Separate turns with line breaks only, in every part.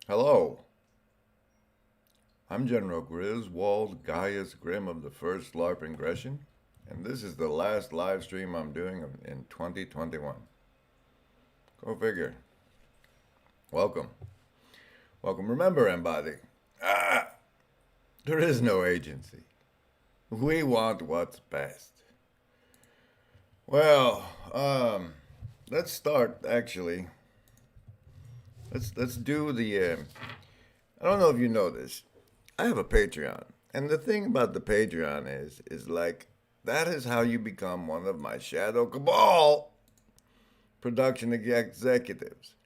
Hello, I'm General Griswold Gaius Grimm of the 1st LARP Ingression, and this is the last live stream I'm doing in 2021. Go figure. Welcome. Welcome. Remember, Embody, there is no agency. We want what's best. Well, let's start actually. Let's do the. I don't know if you know this. I have a Patreon, and the thing about the Patreon is like that is how you become one of my Shadow Cabal production executives.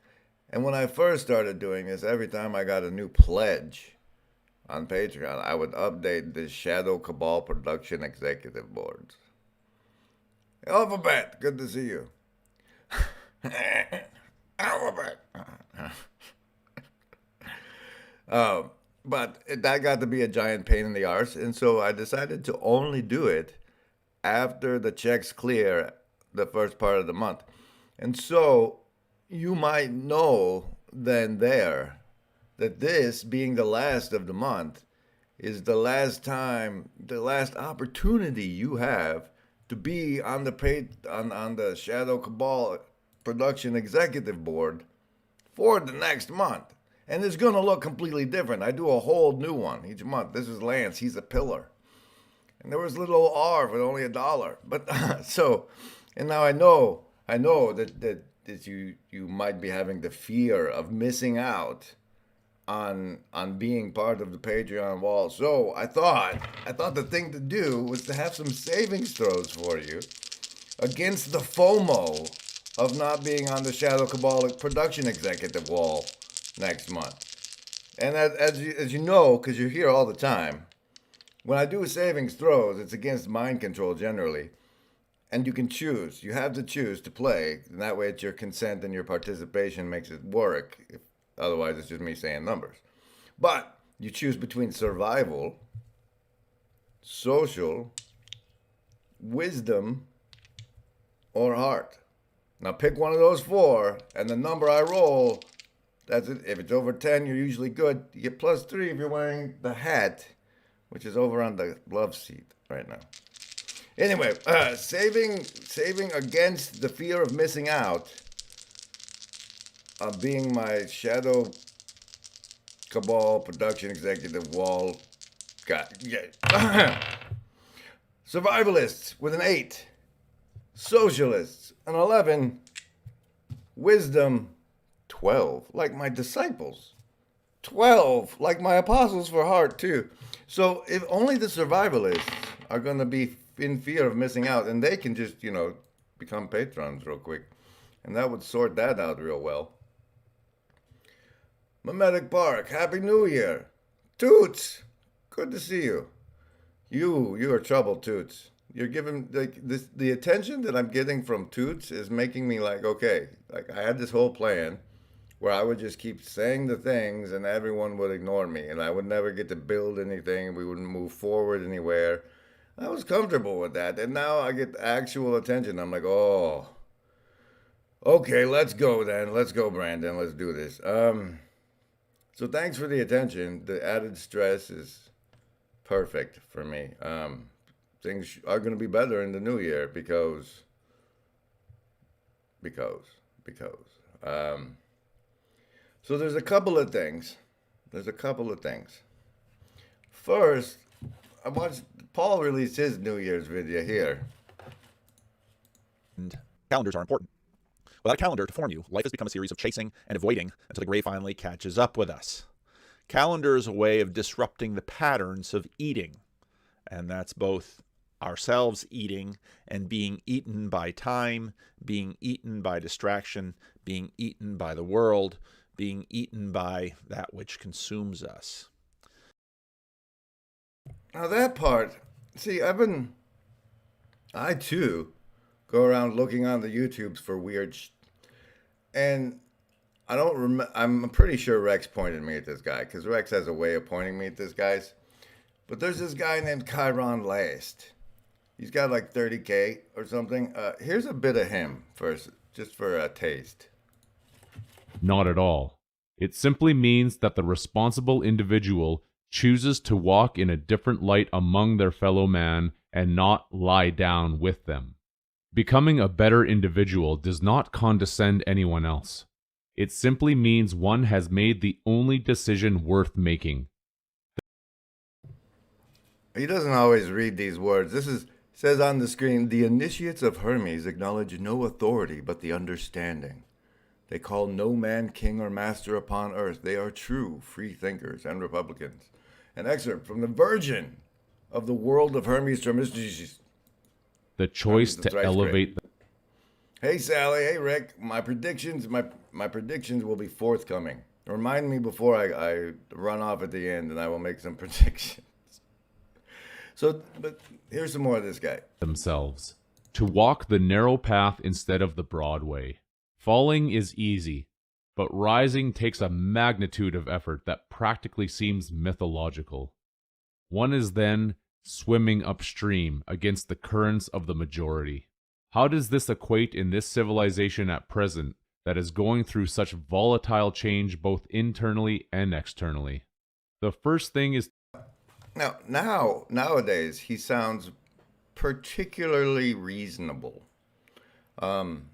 And when I first started doing this, every time I got a new pledge on Patreon, I would update the Shadow Cabal production executive boards. Alphabet, good to see you. Alphabet. But that got to be a giant pain in the arse, and so I decided to only do it after the checks clear the first part of the month. And so you might know then there that this being the last of the month is the last time, the last opportunity you have to be on the Shadow Cabal production executive board for the next month. And it's going to look completely different. I do a whole new one each month. This is Lance. He's a pillar. And there was little old R with only $1. But and now I know that you might be having the fear of missing out on being part of the Patreon wall. So I thought the thing to do was to have some savings throws for you against the FOMO of not being on the Shadow Cabal production executive wall next month. And as you know, because you're here all the time, when I do savings throws, it's against mind control generally. And you can choose. You have to choose to play. And that way it's your consent and your participation makes it work. Otherwise, it's just me saying numbers. But you choose between survival, social, wisdom, or heart. Now pick one of those four, and the number I roll, that's it. If it's over 10, you're usually good. You get +3 if you're wearing the hat, which is over on the glove seat right now. Anyway, saving against the fear of missing out of being my Shadow Cabal production executive wall guy. Yeah. Survivalists with an 8. Socialists an 11. Wisdom 12, like my disciples. 12, like my apostles for heart, too. So if only the survivalists are going to be in fear of missing out, and they can just, become patrons real quick. And that would sort that out real well. Memetic Park, Happy New Year. Toots, good to see you. You are trouble, Toots. You're giving the attention that I'm getting from Toots is making me like, okay, like I had this whole plan where I would just keep saying the things and everyone would ignore me and I would never get to build anything. We wouldn't move forward anywhere. I was comfortable with that. And now I get actual attention. I'm like, oh, okay, let's go then. Let's go, Brandon. Let's do this. So thanks for the attention. The added stress is perfect for me. Things are going to be better in the new year because. So there's a couple of things. First, I watched Paul released his New Year's video here.
And calendars are important. Without a calendar to form you, life has become a series of chasing and avoiding until the grave finally catches up with us. Calendar is a way of disrupting the patterns of eating, and that's both ourselves eating and being eaten by time, being eaten by distraction, being eaten by the world, being eaten by that which consumes us.
Now that part, see, I too go around looking on the YouTubes for weird and I don't remember, I'm pretty sure Rex pointed me at this guy because Rex has a way of pointing me at this guys. But there's this guy named Chiron Last. He's got like 30K or something. Here's a bit of him first, just for a taste.
Not at all. It simply means that the responsible individual chooses to walk in a different light among their fellow man and not lie down with them. Becoming a better individual does not condescend anyone else. It simply means one has made the only decision worth making.
He doesn't always read these words. Says on the screen, the initiates of Hermes acknowledge no authority but the understanding. They call no man king or master upon earth. They are true free thinkers and Republicans. An excerpt from the Virgin of the World of Hermes Trismegistus.
The choice
Hermes the
to
thrice
elevate
great. Hey Sally, hey Rick, my predictions will be forthcoming. Remind me before I run off at the end, and I will make some predictions. So, but here's some more of this guy.
themselves, to walk the narrow path instead of the broad way. Falling is easy, but rising takes a magnitude of effort that practically seems mythological. One is then swimming upstream against the currents of the majority. How does this equate in this civilization at present that is going through such volatile change both internally and externally? The first thing is
Nowadays, he sounds particularly reasonable. I'm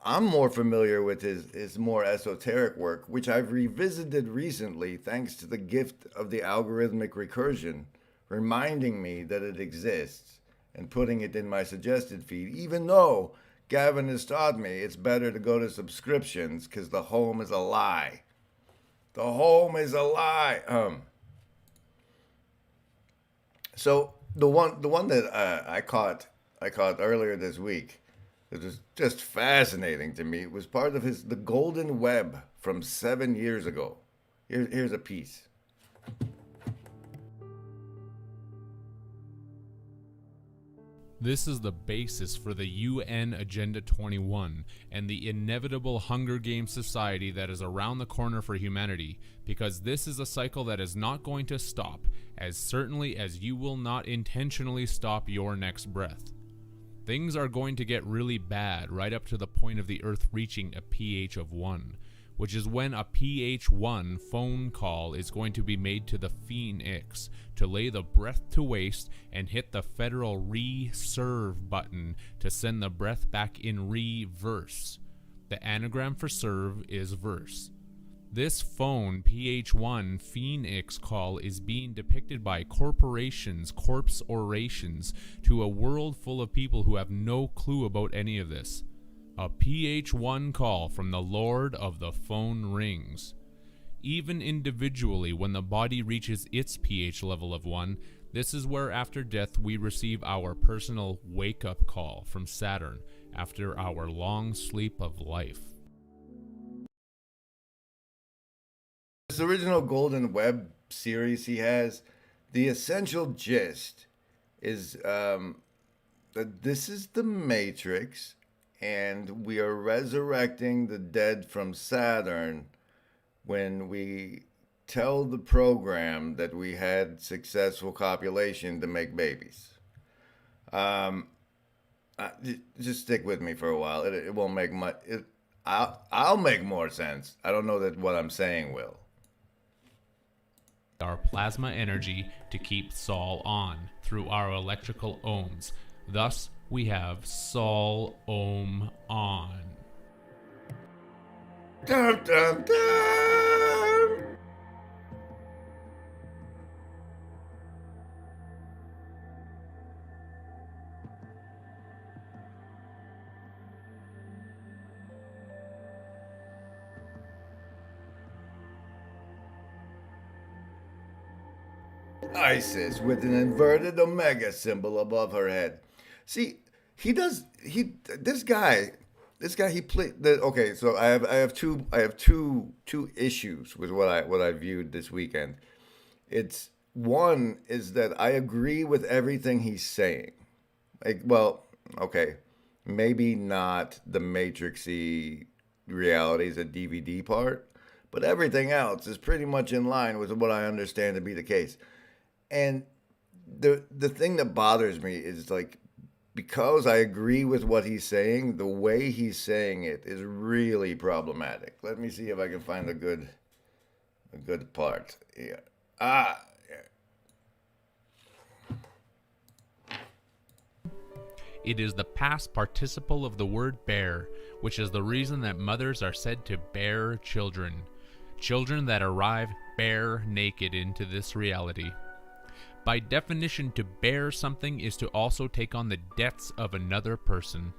more familiar with his more esoteric work, which I've revisited recently thanks to the gift of the algorithmic recursion, reminding me that it exists and putting it in my suggested feed, even though Gavin has taught me it's better to go to subscriptions because the home is a lie. The home is a lie. So the one that I caught earlier this week, it was just fascinating to me. It was part of the Golden Web from 7 years ago. Here's a piece.
This is the basis for the UN Agenda 21 and the inevitable Hunger Games society that is around the corner for humanity, because this is a cycle that is not going to stop, as certainly as you will not intentionally stop your next breath. Things are going to get really bad right up to the point of the Earth reaching a pH of 1, which is when a pH 1 phone call is going to be made to the Phoenix to lay the breath to waste and hit the federal re-serve button to send the breath back in reverse. The anagram for serve is verse. This phone pH 1 Phoenix call is being depicted by corporations' corpse orations to a world full of people who have no clue about any of this. A pH 1 call from the Lord of the phone rings. Even individually, when the body reaches its pH level of 1, this is where after death we receive our personal wake-up call from Saturn after our long sleep of life.
This original Golden Web series he has, the essential gist is that this is the Matrix, and we are resurrecting the dead from Saturn when we tell the program that we had successful copulation to make babies. Just stick with me for a while. It won't make much. I'll make more sense. I don't know that what I'm saying will.
Our plasma energy to keep Sol on through our electrical ohms. Thus, we have Sol Ohm on.
Dun, dun, dun. Isis with an inverted omega symbol above her head. See, this guy he played the okay, so I have two issues with what I viewed this weekend. It's one is that I agree with everything he's saying. Like, well, okay, maybe not the Matrixy realities, a DVD part, but everything else is pretty much in line with what I understand to be the case. And the thing that bothers me is like, because I agree with what he's saying, the way he's saying it is really problematic. Let me see if I can find a good a good part. Yeah. Ah.
It is the past participle of the word bear, which is the reason that mothers are said to bear children. Children that arrive bare naked into this reality. By definition, to bear something is to also take on the debts of another person.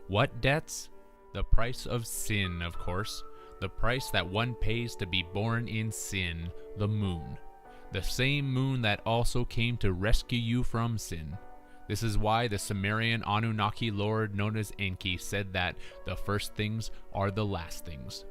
What debts? The price of sin, of course. The price that one pays to be born in sin, the moon. The same moon that also came to rescue you from sin. This is why the Sumerian Anunnaki lord known as Enki said that the first things are the last things.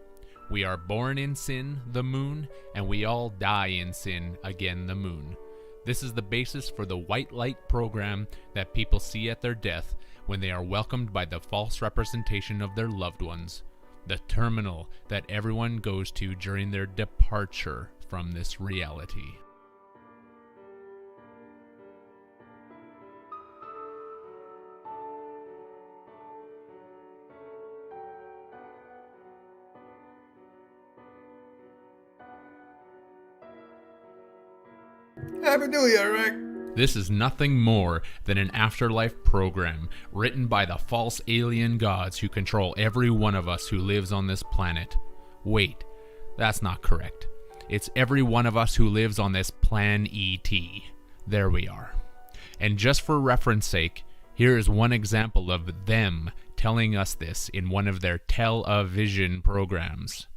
We are born in sin, the moon, and we all die in sin, again the moon. This is the basis for the white light program that people see at their death when they are welcomed by the false representation of their loved ones. The terminal that everyone goes to during their departure from this reality.
Happy New Year, Rick.
This is nothing more than an afterlife program written by the false alien gods who control every one of us who lives on this planet. Wait, that's not correct. It's every one of us who lives on this plan ET. There we are. And just for reference sake, here is one example of them telling us this in one of their television programs.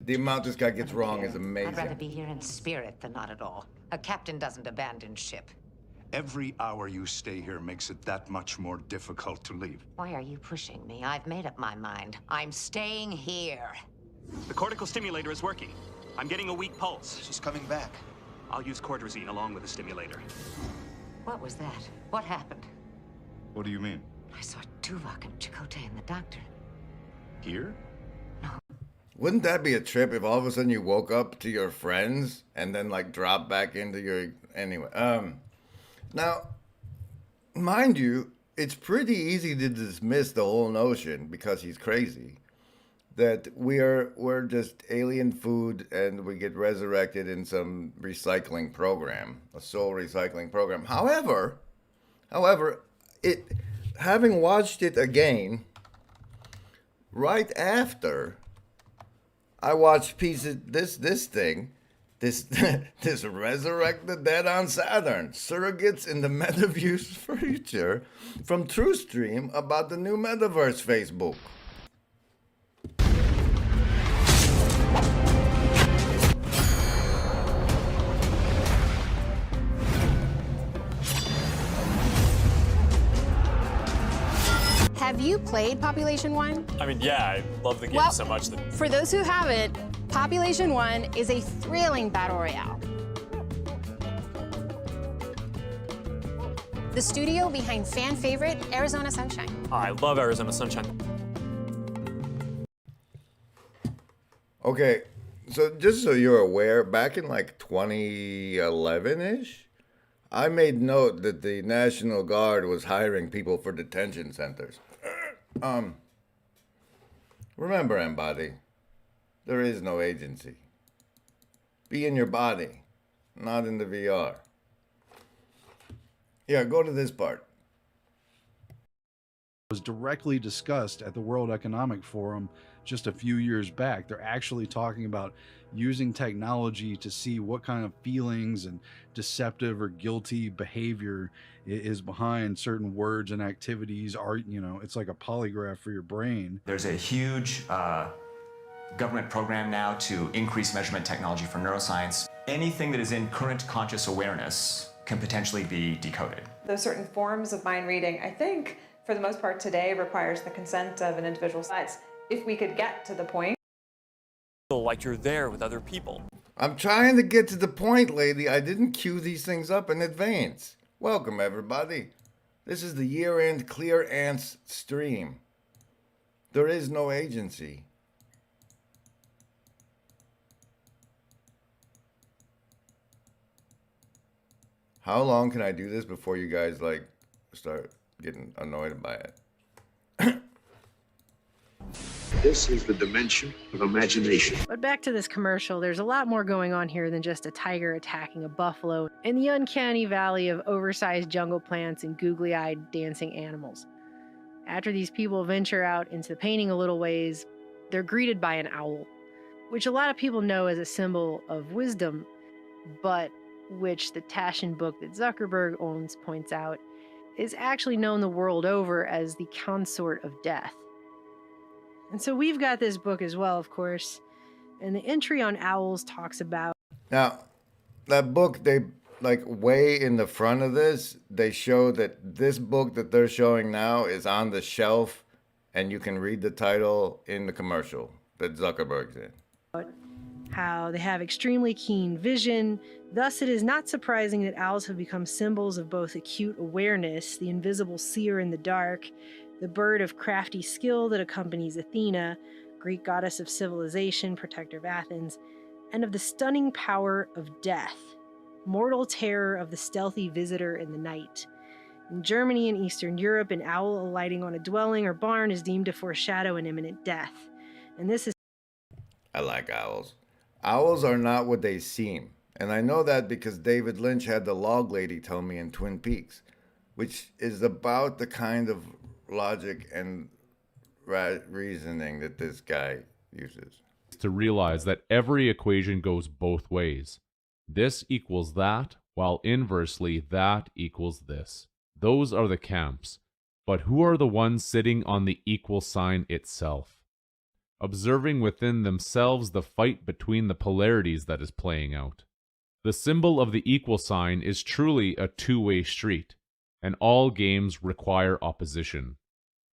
The amount this guy gets wrong is
I'd rather
amazing.
be here in spirit than not at all. A captain doesn't abandon ship.
Every hour you stay here makes it that much more difficult to leave.
Why are you pushing me? I've made up my mind. I'm staying here.
The cortical stimulator is working. I'm getting a weak pulse.
She's coming back.
I'll use cordrazine along with the stimulator.
What was that? What happened?
What do you mean?
I saw Tuvok and Chakotay and the doctor.
Here?
Wouldn't that be a trip if all of a sudden you woke up to your friends and then like drop back into your anyway? Now, mind you, it's pretty easy to dismiss the whole notion because he's crazy that we're just alien food and we get resurrected in some recycling program, a soul recycling program. However, it having watched it again right after I watched pieces this Resurrect the Dead on Saturn, surrogates in the metaverse future from TrueStream about the new metaverse Facebook.
Have you played Population 1?
I mean, yeah, I love the game
Well,
so much that
For those who haven't, Population 1 is a thrilling battle royale. The studio behind fan favorite Arizona Sunshine.
I love Arizona Sunshine.
Okay, so just so you're aware, back in like 2011-ish, I made note that the National Guard was hiring people for detention centers. Remember, Embody, there is no agency. Be in your body, not in the VR. Yeah, go to this part.
Was directly discussed at the World Economic Forum just a few years back. They're actually talking about using technology to see what kind of feelings and deceptive or guilty behavior is behind certain words and activities. It's like a polygraph for your brain.
There's a huge government program now to increase measurement technology for neuroscience. Anything that is in current conscious awareness can potentially be decoded.
Those certain forms of mind reading, I think, for the most part today, requires the consent of an individual. If we could get to the point.
Like you're there with other people.
I'm trying to get to the point, lady. I didn't queue these things up in advance. Welcome, everybody. This is the year-end Clear Ants stream. There is no agency. How long can I do this before you guys like start getting annoyed by it?
This is the dimension of imagination.
But back to this commercial, there's a lot more going on here than just a tiger attacking a buffalo in the uncanny valley of oversized jungle plants and googly-eyed dancing animals. After these people venture out into the painting a little ways, they're greeted by an owl, which a lot of people know as a symbol of wisdom, but which the Taschen book that Zuckerberg owns points out is actually known the world over as the consort of death. And so we've got this book as well, of course, and the entry on owls talks about...
Now, that book, they, like, way in the front of this, they show that this book that they're showing now is on the shelf, and you can read the title in the commercial that Zuckerberg's in.
How they have extremely keen vision. Thus, it is not surprising that owls have become symbols of both acute awareness, the invisible seer in the dark, the bird of crafty skill that accompanies Athena, Greek goddess of civilization, protector of Athens, and of the stunning power of death, mortal terror of the stealthy visitor in the night. In Germany and Eastern Europe, an owl alighting on a dwelling or barn is deemed to foreshadow an imminent death. And this is...
I like owls. Owls are not what they seem. And I know that because David Lynch had the log lady tell me in Twin Peaks, which is about the kind of logic and reasoning that this guy uses.
To realize that every equation goes both ways. This equals that, while inversely that equals this. Those are the camps. But who are the ones sitting on the equal sign itself? Observing within themselves the fight between the polarities that is playing out. The symbol of the equal sign is truly a two-way street, and all games require opposition.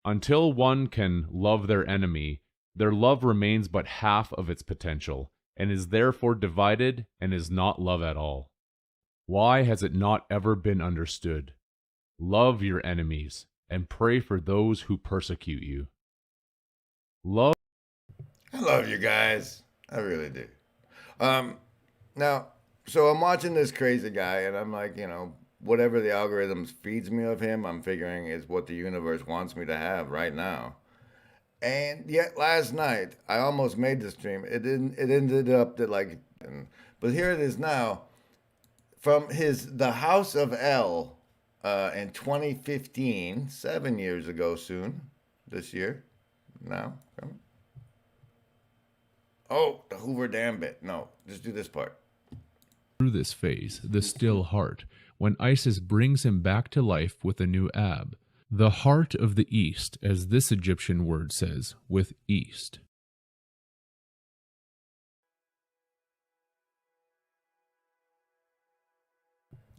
Until one can love their enemy, their love remains but half of its potential, and is therefore divided and is not love at all. Why has it not ever been understood? Love your enemies, and pray for those who persecute you. Love.
I love you guys. I really do. Now, so I'm watching this crazy guy, and I'm like, you know, whatever the algorithms feeds me of him, I'm figuring is what the universe wants me to have right now. And yet last night, I almost made the stream. It ended up that like, but here it is now. From The House of L in 2015, 7 years ago soon, this year, now. Oh, the Hoover Dam bit. No, just do this part.
Through this phase, the still heart, when Isis brings him back to life with a new Ab. The heart of the East, as this Egyptian word says, with East.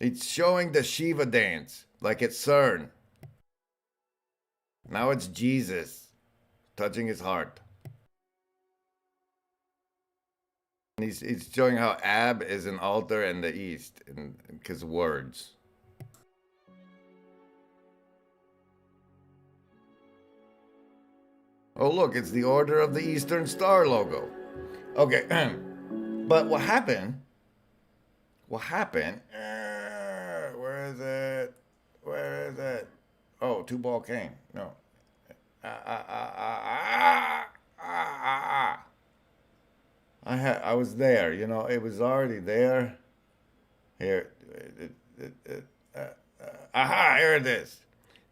It's showing the Shiva dance, like at CERN. Now it's Jesus touching his heart. He's showing how Ab is an altar in the East, because words. Oh, look, it's the Order of the Eastern Star logo. Okay, but what happened? Where is it? Where is it? Oh, two ball cane. No. I was there, you know, it was already there. Here, here it is.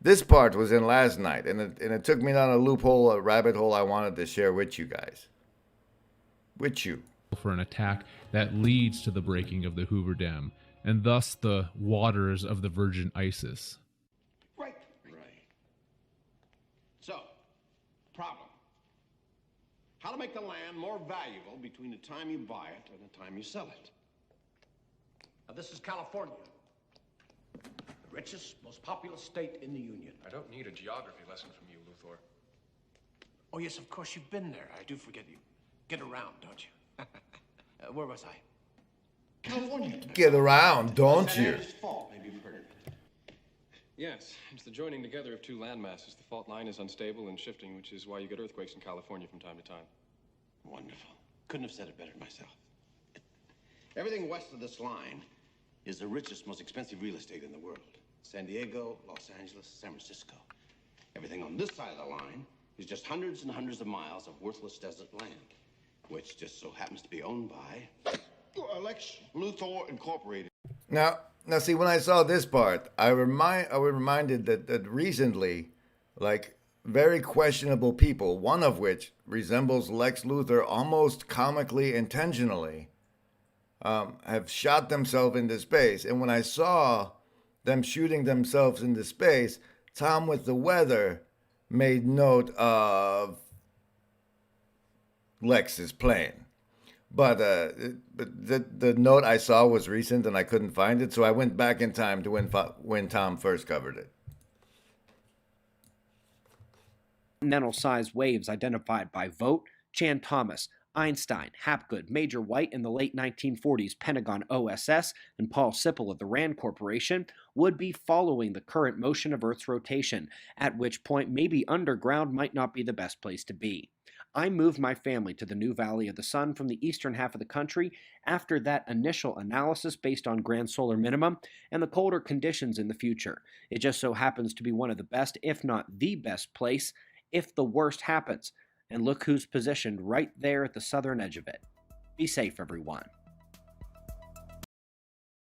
This part was in last night, and it took me down a loophole, a rabbit hole I wanted to share with you guys. With you.
For an attack that leads to the breaking of the Hoover Dam, and thus the waters of the Virgin Isis.
Right. So, problem. How to make the land more valuable between the time you buy it and the time you sell it. Now, this is California. The richest, most populous state in the Union.
I don't need a geography lesson from you, Luthor.
Oh, yes, of course, you've been there. I do forget you. Get around, don't you? Where was I? California.
Get around, don't you?
Fault. Maybe you've heard of it.
Yes, it's the joining together of two landmasses. The fault line is unstable and shifting, which is why you get earthquakes in California from time to time.
Wonderful. Couldn't have said it better myself. Everything west of this line is the richest, most expensive real estate in the world. San Diego, Los Angeles, San Francisco. Everything on this side of the line is just hundreds and hundreds of miles of worthless desert land, which just so happens to be owned by Lex Luthor Incorporated.
Now, see, when I saw this part, I was reminded that recently, like, very questionable people, one of which resembles Lex Luthor almost comically intentionally, have shot themselves into space. And when I saw them shooting themselves into space, Tom with the weather made note of Lex's plane. But the note I saw was recent and I couldn't find it, so I went back in time to when Tom first covered it.
Continental-sized waves identified by Vogt, Chan Thomas, Einstein, Hapgood, Major White in the late 1940s Pentagon OSS, and Paul Sipple of the RAND Corporation would be following the current motion of Earth's rotation, at which point maybe underground might not be the best place to be. I moved my family to the new Valley of the Sun from the eastern half of the country after that initial analysis based on grand solar minimum and the colder conditions in the future. It just so happens to be one of the best, if not the best place, if the worst happens. And look who's positioned right there at the southern edge of it. Be safe, everyone.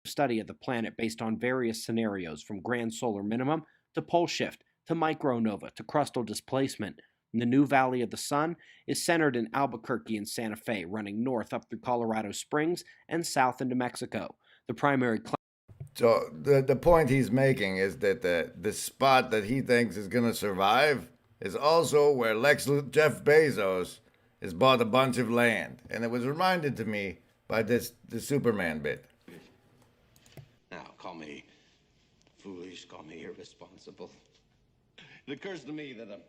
Study of the planet based on various scenarios from grand solar minimum to pole shift to micronova to crustal displacement. And the new Valley of the Sun is centered in Albuquerque and Santa Fe, running north up through Colorado Springs and south into Mexico. The primary
So the point he's making is that the spot that he thinks is going to survive is also where Jeff Bezos has bought a bunch of land. And it was reminded to me by the Superman bit.
Now, call me foolish, call me irresponsible. It occurs to me that a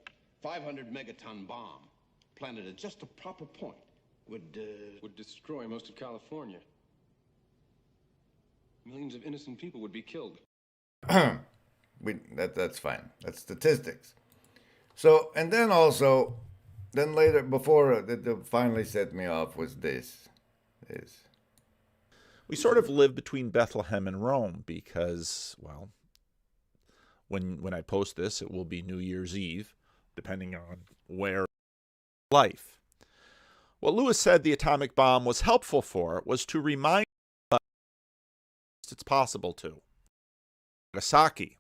500 megaton bomb planted at just the proper point would
destroy most of California. Millions of innocent people would be killed.
That's fine. That's statistics. So, and then also, then later, before that finally set me off was this.
We sort of live between Bethlehem and Rome because, well, when I post this, it will be New Year's Eve, depending on where life. What Lewis said the atomic bomb was helpful for was to remind us it's possible to. Nagasaki.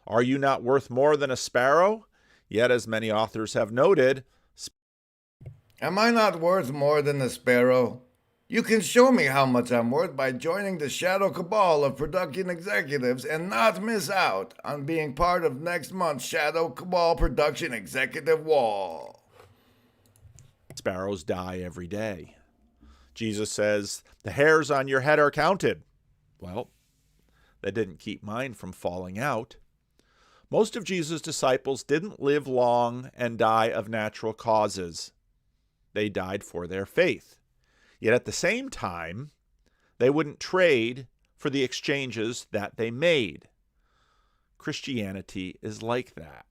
Are you not worth more than a sparrow? Yet, as many authors have noted,
am I not worth more than a sparrow? You can show me how much I'm worth by joining the shadow cabal of production executives and not miss out on being part of next month's Shadow Cabal Production Executive Wall.
Sparrows die every day. Jesus says, the hairs on your head are counted. Well, that didn't keep mine from falling out. Most of Jesus' disciples didn't live long and die of natural causes. They died for their faith. Yet at the same time, they wouldn't trade for the exchanges that they made. Christianity is like that.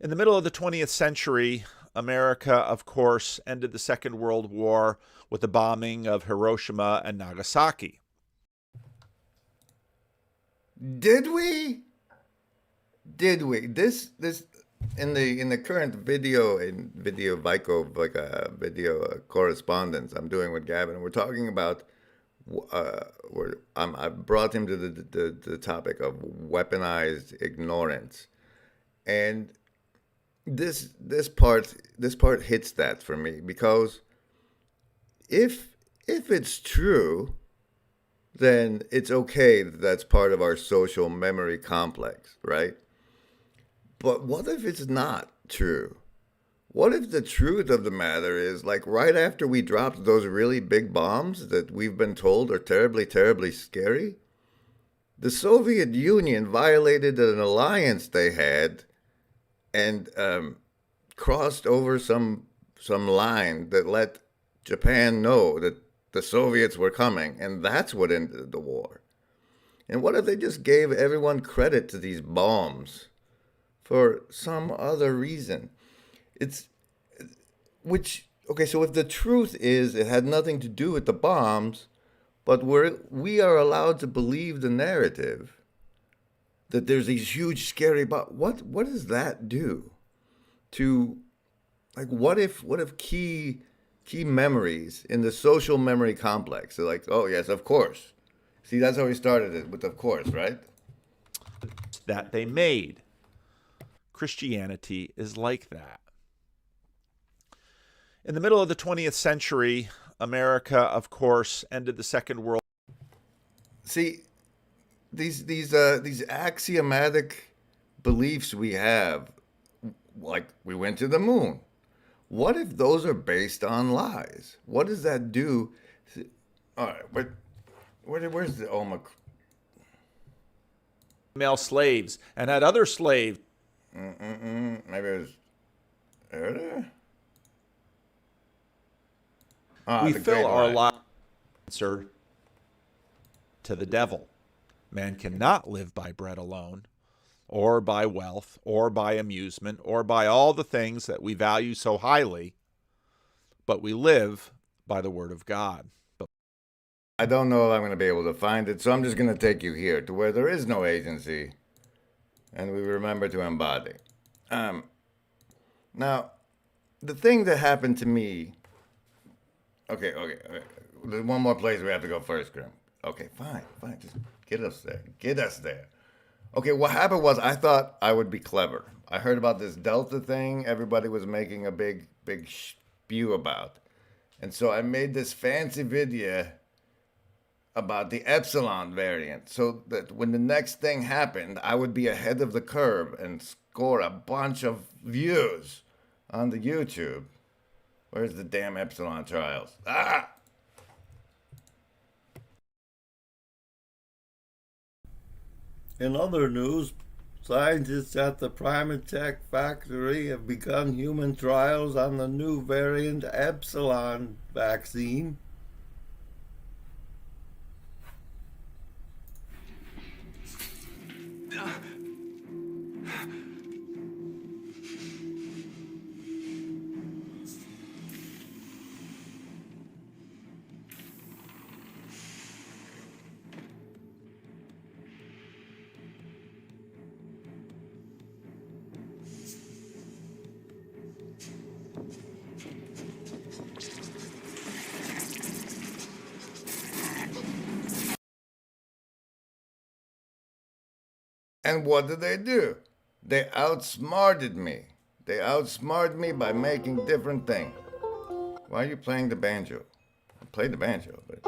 In the middle of the 20th century, America, of course, ended the Second World War with the bombing of Hiroshima and Nagasaki.
Did we? This in the current video correspondence I'm doing with Gavin, we're talking about. I brought him to the topic of weaponized ignorance, and this part hits that for me because if it's true, then it's okay that that's part of our social memory complex, right? But what if it's not true? What if the truth of the matter is, like, right after we dropped those really big bombs that we've been told are terribly, terribly scary, the Soviet Union violated an alliance they had and crossed over some line that let Japan know that the Soviets were coming, and that's what ended the war. And what if they just gave everyone credit to these bombs for some other reason? So if the truth is it had nothing to do with the bombs, but we are allowed to believe the narrative, that there's these huge scary what does that do to, like, what if key memories in the social memory complex are like, oh yes, of course. See, that's how we started it, with of course, right?
That they made. Christianity is like that. In the middle of the 20th century, America, of course, ended the Second World.
See, these axiomatic beliefs we have, like we went to the moon. What if those are based on lies? What does that do? All right, but where's the Omicron?
Male slaves and had other slaves.
Maybe it was earlier.
We fill our lives answer to the devil. Man cannot live by bread alone, or by wealth, or by amusement, or by all the things that we value so highly, but we live by the word of God.
I don't know if I'm going to be able to find it, so I'm just going to take you here to where there is no agency, and we remember to embody. Now, the thing that happened to me. Okay. There's one more place we have to go first, Grim. Okay, fine. Just get us there. Okay, what happened was I thought I would be clever. I heard about this Delta thing everybody was making a big spew about. And so I made this fancy video about the Epsilon variant, so that when the next thing happened, I would be ahead of the curve and score a bunch of views on the YouTube. Where's the damn Epsilon trials? In other news, scientists at the Primatech factory have begun human trials on the new variant Epsilon vaccine. And what did they do? They outsmarted me. They outsmarted me by making different things. Why are you playing the banjo? I played the banjo, but...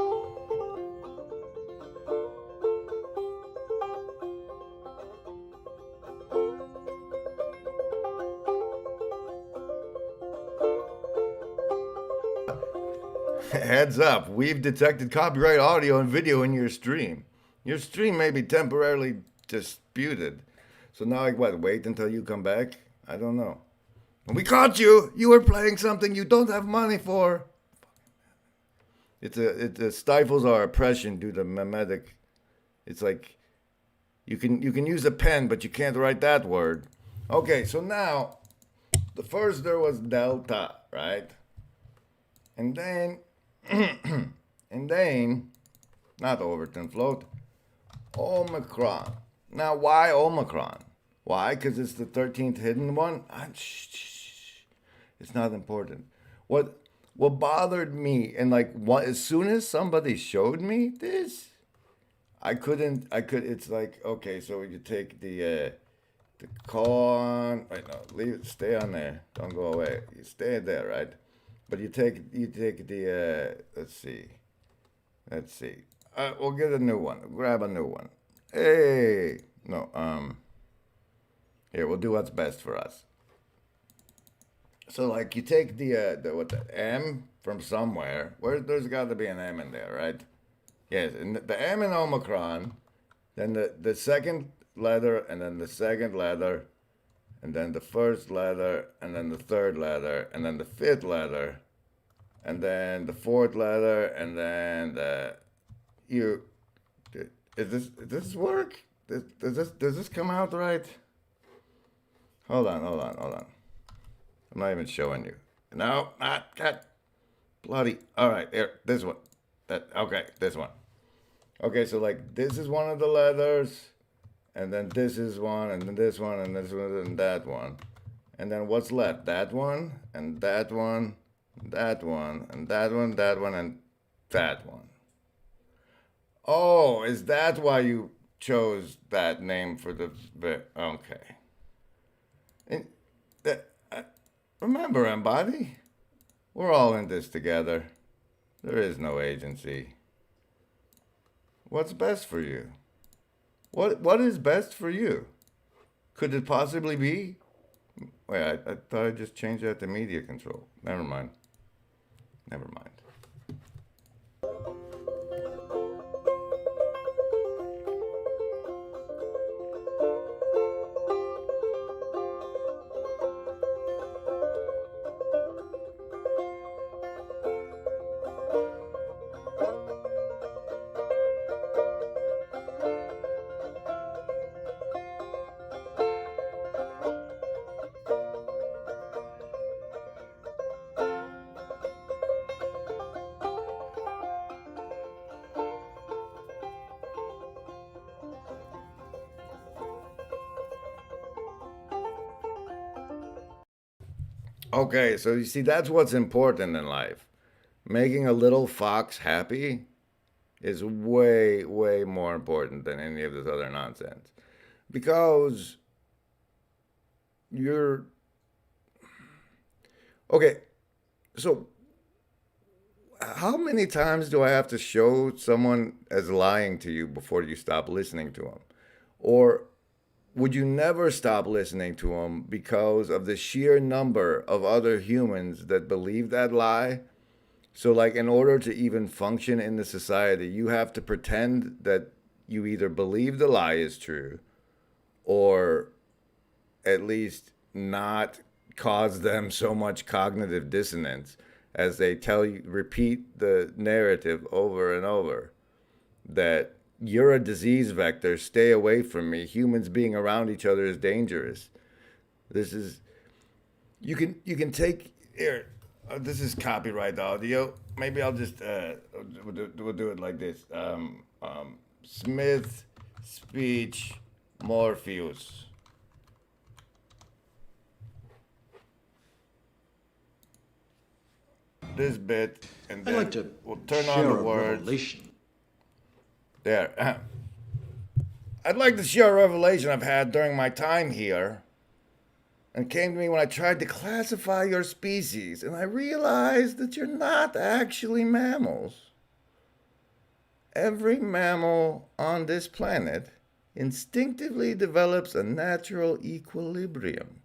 Heads up, we've detected copyright audio and video in your stream. Your stream may be temporarily disputed. So now I wait until you come back? I don't know. We caught you! You were playing something you don't have money for. It stifles our oppression due to memetic. It's like you can use a pen, but you can't write that word. Okay, so now the first there was Delta, right? And then not Overton float, Omicron. Now, why Omicron? Why? Because it's the 13th hidden one? It's not important. What bothered me, and as soon as somebody showed me this, it's like, okay, so you take the corn, wait, no, leave it, stay on there, don't go away, you stay there, right? But you take the, let's see, we'll get a new one, grab a new one. Hey, no, here, we'll do what's best for us. So, you take the M from somewhere. There's got to be an M in there, right? Yes, and the M in Omicron, then the second letter, and then the second letter, and then the first letter, and then the third letter, and then the fifth letter, and then the fourth letter, and then does this work? Does this come out right? Hold on. I'm not even showing you. No, not cut. Bloody. All right, here, this one. Okay, this one. Okay, so this is one of the letters, and then this is one, and then this one, and this one, and that one. And then what's left? That one, and that one, that one, and that one, that one, and that one. Oh, is that why you chose that name for the... Okay. And remember, Embody, we're all in this together. There is no agency. What's best for you? What is best for you? Could it possibly be? Wait, I thought I just changed that to media control. Never mind. Never mind. Okay, so you see, that's what's important in life. Making a little fox happy is way, way more important than any of this other nonsense. Because you're... Okay, so how many times do I have to show someone as lying to you before you stop listening to them? Or would you never stop listening to them because of the sheer number of other humans that believe that lie? So, like, in order to even function in the society, you have to pretend that you either believe the lie is true or at least not cause them so much cognitive dissonance as they tell you, repeat the narrative over and over that you're a disease vector, stay away from me. Humans being around each other is dangerous. This is, you can take, here, this is copyright audio. Maybe I'll just, we'll do it like this. Smith speech Morpheus. This bit, and then
I'd like to
we'll turn
share
on the
a
words.
revelation.
There. I'd like to share a revelation I've had during my time here. And came to me when I tried to classify your species, and I realized that you're not actually mammals. Every mammal on this planet instinctively develops a natural equilibrium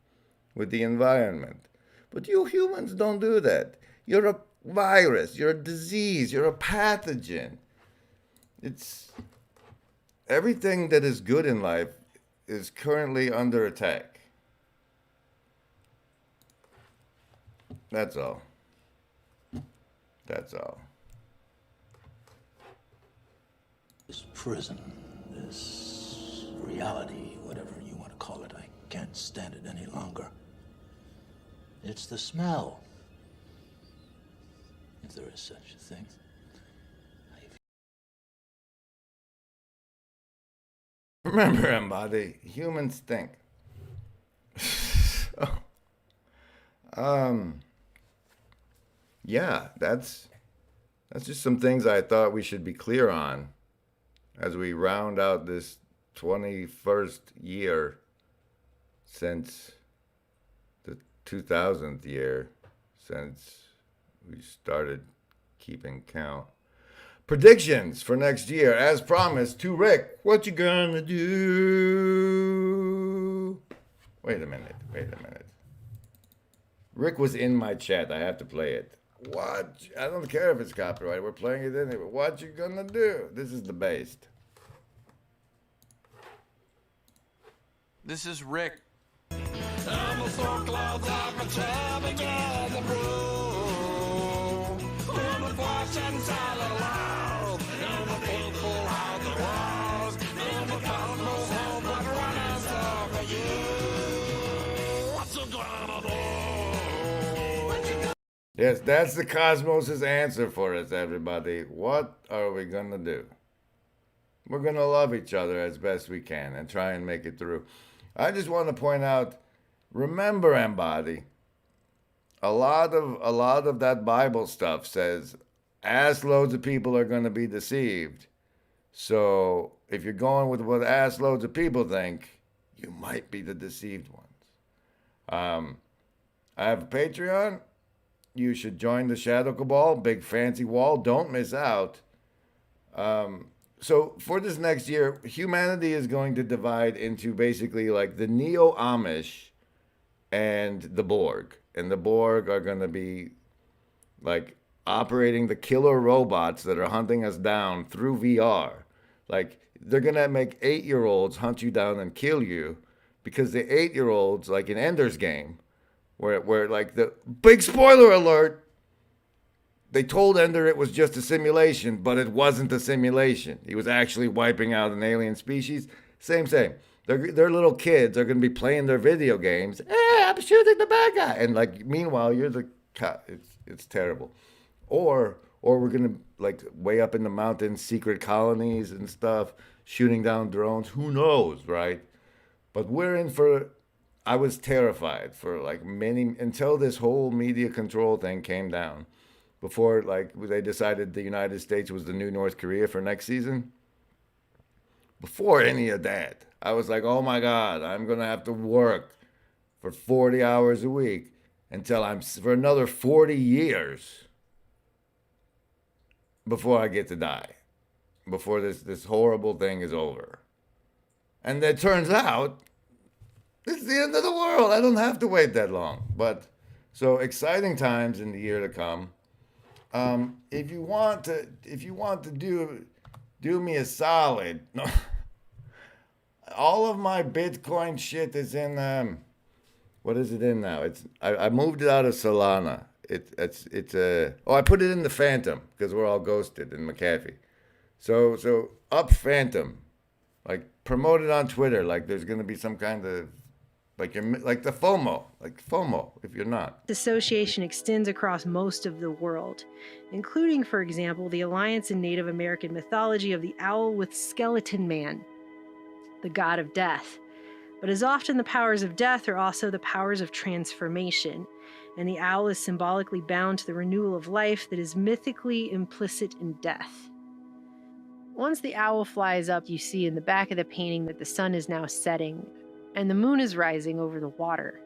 with the environment. But you humans don't do that. You're a virus, you're a disease, you're a pathogen. It's everything that is good in life is currently under attack. That's all. That's all.
This prison, this reality, whatever you want to call it, I can't stand it any longer. It's the smell. If there is such a thing.
Remember, Embody, humans think. Yeah, that's just some things I thought we should be clear on as we round out this 21st year since the 2000th year since we started keeping count. Predictions for next year, as promised to Rick. What you gonna do? Wait a minute. Rick was in my chat. I have to play it. What? I don't care if it's copyright. We're playing it anyway. What you gonna do? This is the based.
This is Rick.
Yes, that's the Cosmos' answer for us, everybody. What are we gonna do? We're going to love each other as best we can and try and make it through. I just want to point out, remember, Embody, a lot of that Bible stuff says ass loads of people are going to be deceived. So if you're going with what ass loads of people think, you might be the deceived ones. I have a Patreon. You should join the Shadow Cabal, big fancy wall. Don't miss out. So for this next year, humanity is going to divide into basically like the Neo-Amish and the Borg. And the Borg are going to be like operating the killer robots that are hunting us down through VR. Like they're going to make 8-year-olds hunt you down and kill you because the 8-year-olds, like in Ender's Game, where like the big spoiler alert, they told Ender it was just a simulation, but it wasn't a simulation. He was actually wiping out an alien species. Same. They're little kids. They're going to be playing their video games. I'm shooting the bad guy. And like, meanwhile, you're the cat. It's terrible. Or we're going to like way up in the mountains, secret colonies and stuff, shooting down drones. Who knows, right? But we're in for, I was terrified for like until this whole media control thing came down. Before like they decided the United States was the new North Korea for next season. Before any of that, I was like, oh my God, I'm going to have to work for 40 hours a week for another 40 years before I get to die, before this horrible thing is over. And it turns out it's the end of the world. I don't have to wait that long. But so exciting times in the year to come. If you want to do me a solid, all of my Bitcoin shit is in what is it in now? I moved it out of Solana. I put it in the Phantom because we're all ghosted in McAfee. So up Phantom, like promote it on Twitter. Like there's gonna be some kind of like the FOMO, if you're not.
Association extends across most of the world, including, for example, the alliance in Native American mythology of the owl with skeleton man, the god of death. But as often the powers of death are also the powers of transformation, and the owl is symbolically bound to the renewal of life that is mythically implicit in death. Once the owl flies up, you see in the back of the painting that the sun is now setting, and the moon is rising over the water.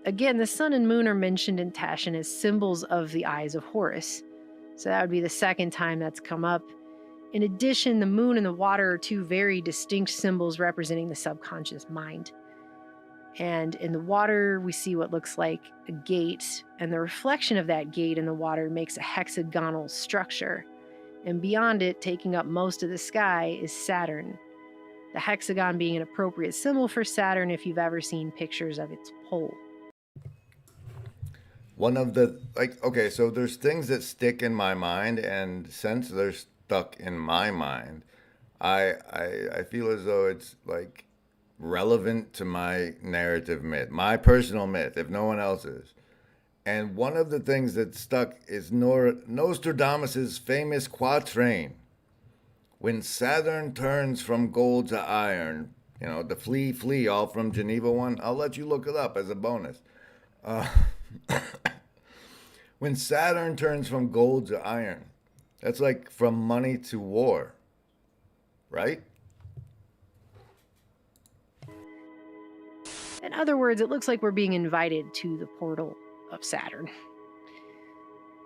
Again, the sun and moon are mentioned in Taschen as symbols of the eyes of Horus, so that would be the second time that's come up. In addition, the moon and the water are two very distinct symbols representing the subconscious mind. And in the water, we see what looks like a gate, and the reflection of that gate in the water makes a hexagonal structure. And beyond it, taking up most of the sky, is Saturn. The hexagon being an appropriate symbol for Saturn if you've ever seen pictures of its pole.
One of the, so there's things that stick in my mind, and since they're stuck in my mind, I feel as though it's like relevant to my narrative myth, my personal myth, if no one else's. And one of the things that stuck is Nostradamus' famous quatrain. When Saturn turns from gold to iron, the flee, all from Geneva one. I'll let you look it up as a bonus. When Saturn turns from gold to iron, that's like from money to war, right?
In other words, it looks like we're being invited to the portal of Saturn.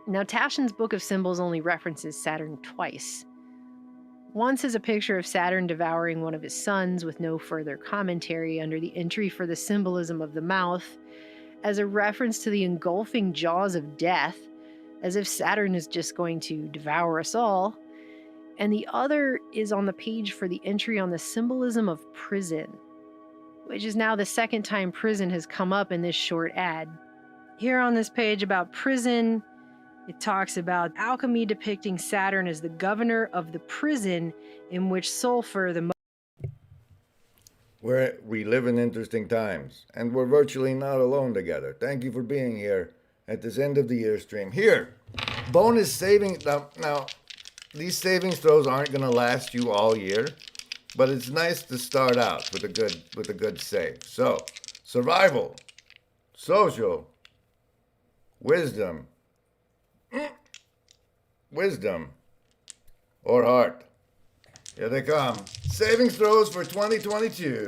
Now, Taschen's Book of Symbols only references Saturn twice. Once is a picture of Saturn devouring one of his sons with no further commentary under the entry for the symbolism of the mouth, as a reference to the engulfing jaws of death, as if Saturn is just going to devour us all. And the other is on the page for the entry on the symbolism of prison, which is now the second time prison has come up in this short ad. Here on this page about prison, it talks about alchemy depicting Saturn as the governor of the prison in which sulfur,
We live in interesting times, and we're virtually not alone together. Thank you for being here at this end of the year stream. Here, bonus saving. Now, these savings throws aren't going to last you all year, but it's nice to start out with a good save. So, survival, social, wisdom, or heart. Here they come. Savings throws for 2022.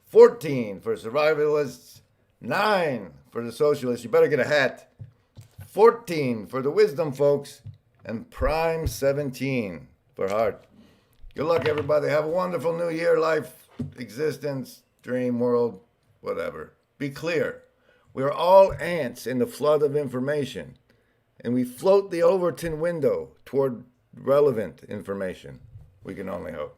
14 for survivalists, 9 for the socialists. You better get a hat. 14 for the wisdom folks, and prime 17 for heart. Good luck, everybody. Have a wonderful new year, life, existence, dream world, whatever. Be clear. We are all ants in the flood of information, and we float the Overton window toward relevant information. We can only hope.